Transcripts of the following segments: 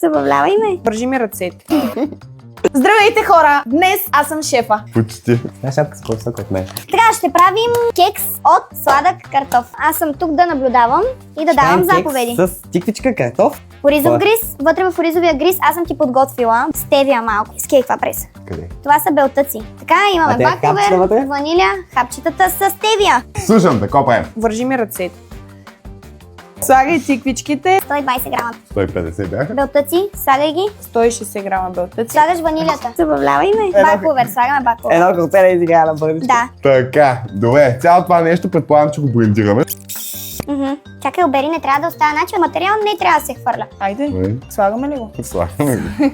Забавлявай ме. Държи ми ръцете. Здравейте, хора! Днес аз съм шефа. Почти. Една шапка с по-висока от мен. Така, ще правим кекс от сладък картоф. Аз съм тук да наблюдавам и да давам заповеди. С тиквичка, картоф. Оризов гриз, вътре в оризовия гриз аз съм ти подготвила стевия малко. С кейква преса. Къде? Това са белтъци. Така, имаме А те хапчета вътре? баковер, ваниля, хапчетата с стевия. Слушам те, копаем. Вържи ми ръцете. Слагай тиквичките. 120 грама 150 бяха. белтъци, слагай ги. 160 грама белтъци. Слагаш ванилията. Забавлявай ме. Баковер, слагаме баковер. Едно картеле изиграя на бърничка. Да. Така, добре. Цялото това нещо предполагам, че го брендираме. Чакай, обери, не трябва да остава. Значи материал не трябва да се хвърля. Айде, слагаме ли го? Слагаме го.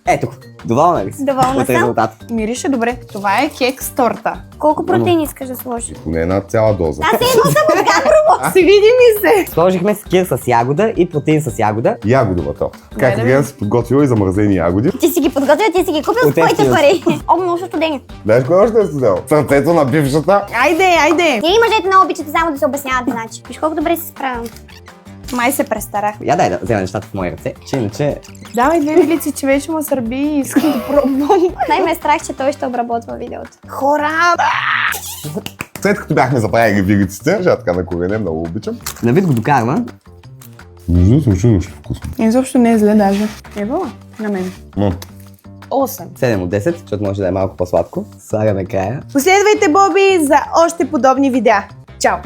Ето, доволна ли си? Доволна от съм. резултата? Мирише добре. Това е кекс торта. Колко протеин искаш да сложиш? Поне една цяла доза. Аз се едно съм от гамброво. Си види ми се. Сложихме скир с ягода и протеин с ягода. Ягодова торта. Как Дай да Адриан си подготвила и замразени ягоди. Ти си ги подготвил, ти си ги купил с От твоите ефтино. пари. О, много студени. Знаеш кой още е взел? Сърцето на бившата. Айде. Ти и мъжете много обичате само да се обясняват, значи. Виж колко добре се справям. Май се престарах. Я дай да взема нещата в мои ръце, че иначе... Давай две вилици, че вече му сърби и искам да пробвам. Най-ме е страх, че той ще обработва видеото. Хора! След като бяхме забравили вилиците, ще така на колене, много обичам. На вид го докарва. Между съм чудо ще вкусно. Изобщо не е зле даже. Ева, на мен. 8. 7 от 10, защото може да е малко по-сладко. Слагаме края. Последвайте Боби за още подобни видеа. Чао!